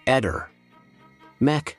Eder, Mech,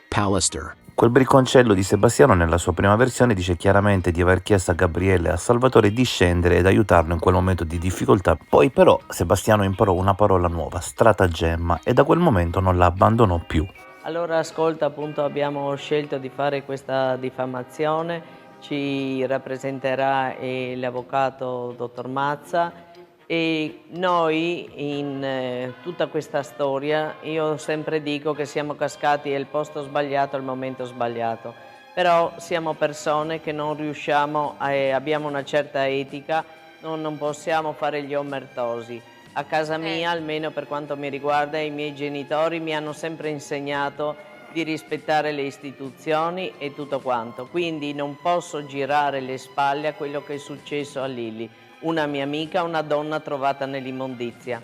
Pallister. Quel bricconcello di Sebastiano nella sua prima versione dice chiaramente di aver chiesto a Gabriele e a Salvatore di scendere ed aiutarlo in quel momento di difficoltà. Poi però Sebastiano imparò una parola nuova, stratagemma, e da quel momento non la abbandonò più. Allora ascolta, appunto abbiamo scelto di fare questa diffamazione, ci rappresenterà l'avvocato dottor Mazza e noi in tutta questa storia io sempre dico che siamo cascati al posto sbagliato al momento sbagliato, però siamo persone che non riusciamo, abbiamo una certa etica, non possiamo fare gli omertosi. A casa mia, almeno per quanto mi riguarda, i miei genitori mi hanno sempre insegnato di rispettare le istituzioni e tutto quanto. Quindi non posso girare le spalle a quello che è successo a Lili, una mia amica, una donna trovata nell'immondizia.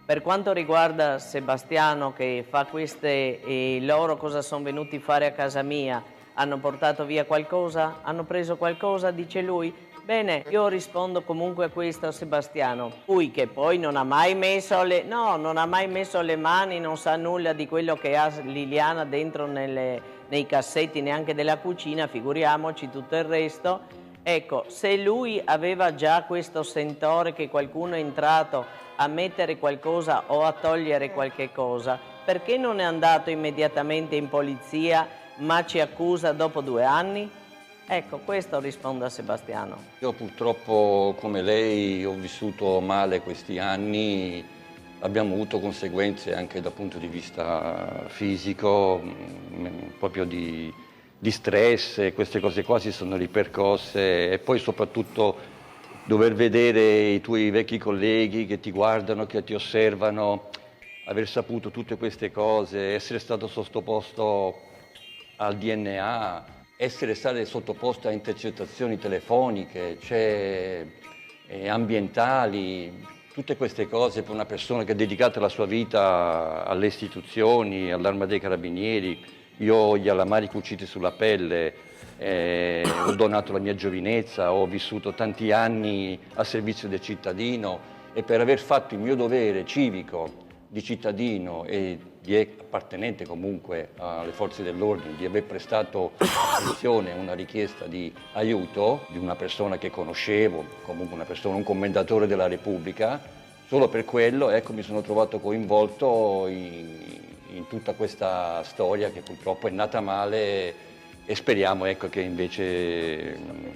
Per quanto riguarda Sebastiano che fa queste, e loro cosa sono venuti a fare a casa mia? Hanno portato via qualcosa? Hanno preso qualcosa? Dice lui. Bene, io rispondo comunque a questo a Sebastiano, lui che poi non ha mai messo non ha mai messo le mani, non sa nulla di quello che ha Liliana dentro nei cassetti neanche della cucina, figuriamoci tutto il resto. Ecco, se lui aveva già questo sentore che qualcuno è entrato a mettere qualcosa o a togliere qualche cosa, perché non è andato immediatamente in polizia ma ci accusa dopo 2 anni? Ecco, questo rispondo a Sebastiano. Io purtroppo, come lei, ho vissuto male questi anni, abbiamo avuto conseguenze anche dal punto di vista fisico, proprio di stress, e queste cose qua si sono ripercosse, e poi soprattutto dover vedere i tuoi vecchi colleghi che ti guardano, che ti osservano, aver saputo tutte queste cose, essere stato sottoposto al DNA, essere state sottoposte a intercettazioni telefoniche, ambientali, tutte queste cose per una persona che ha dedicato la sua vita alle istituzioni, all'Arma dei Carabinieri. Io ho gli alamari cuciti sulla pelle, ho donato la mia giovinezza, ho vissuto tanti anni a servizio del cittadino, e per aver fatto il mio dovere civico di cittadino e di appartenente comunque alle forze dell'ordine, di aver prestato attenzione a una richiesta di aiuto di una persona che conoscevo, comunque un commendatore della Repubblica, solo per quello, ecco, mi sono trovato coinvolto in tutta questa storia che purtroppo è nata male, e speriamo, ecco, che invece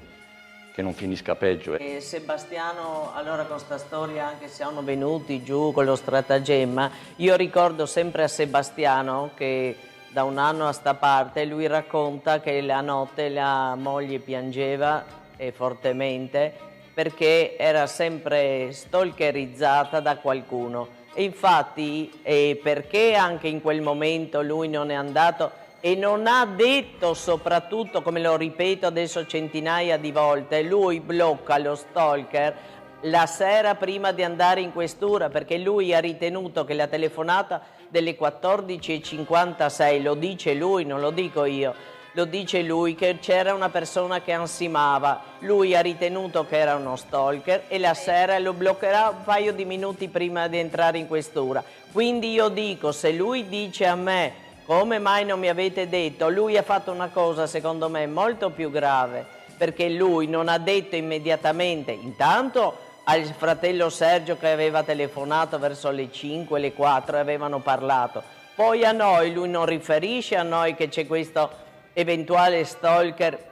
che non finisca peggio. E Sebastiano, allora con sta storia, anche se sono venuti giù con lo stratagemma, io ricordo sempre a Sebastiano che da 1 anno a sta parte lui racconta che la notte la moglie piangeva fortemente perché era sempre stalkerizzata da qualcuno. E infatti, perché anche in quel momento lui non è andato e non ha detto, soprattutto, come lo ripeto adesso centinaia di volte, lui blocca lo stalker la sera prima di andare in questura, perché lui ha ritenuto che la telefonata delle 14:56, lo dice lui, non lo dico io, lo dice lui, che c'era una persona che ansimava, lui ha ritenuto che era uno stalker e la sera lo bloccherà un paio di minuti prima di entrare in questura. Quindi io dico, se lui dice a me come mai non mi avete detto, lui ha fatto una cosa secondo me molto più grave, perché lui non ha detto immediatamente, intanto al fratello Sergio che aveva telefonato verso le 5, le 4 e avevano parlato, poi a noi, lui non riferisce a noi che c'è questo eventuale stalker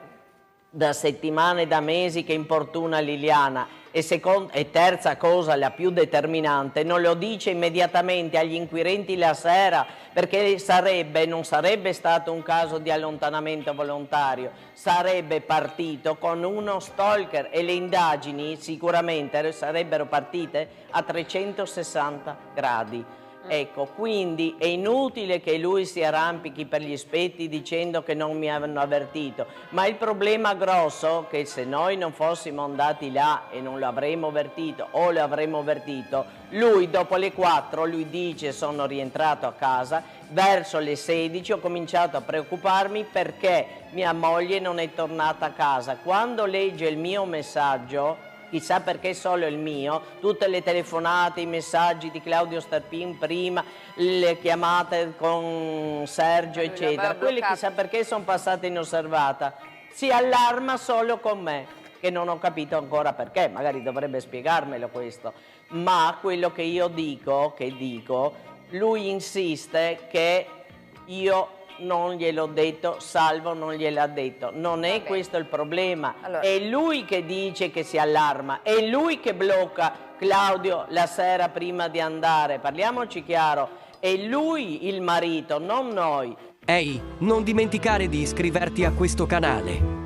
da settimane, da mesi che importuna Liliana. E terza cosa, la più determinante, non lo dice immediatamente agli inquirenti la sera, perché non sarebbe stato un caso di allontanamento volontario, sarebbe partito con uno stalker e le indagini sicuramente sarebbero partite a 360 gradi. Ecco, quindi è inutile che lui si arrampichi per gli specchi dicendo che non mi hanno avvertito, ma il problema grosso è che se noi non fossimo andati là e non lo avremmo avvertito o lo avremmo avvertito, lui dopo le 4, lui dice sono rientrato a casa, verso le 16 ho cominciato a preoccuparmi perché mia moglie non è tornata a casa. Quando legge il mio messaggio chissà perché solo il mio, tutte le telefonate, i messaggi di Claudio Starpin prima, le chiamate con Sergio, eccetera, quelle chissà perché sono passate inosservata. Si allarma solo con me, che non ho capito ancora perché, magari dovrebbe spiegarmelo questo, ma quello che io dico, lui insiste che io non gliel'ho detto, Salvo non gliel'ha detto. Non è questo il problema. Allora. È lui che dice che si allarma, è lui che blocca Claudio la sera prima di andare. Parliamoci chiaro, è lui il marito, non noi. Ehi, non dimenticare di iscriverti a questo canale.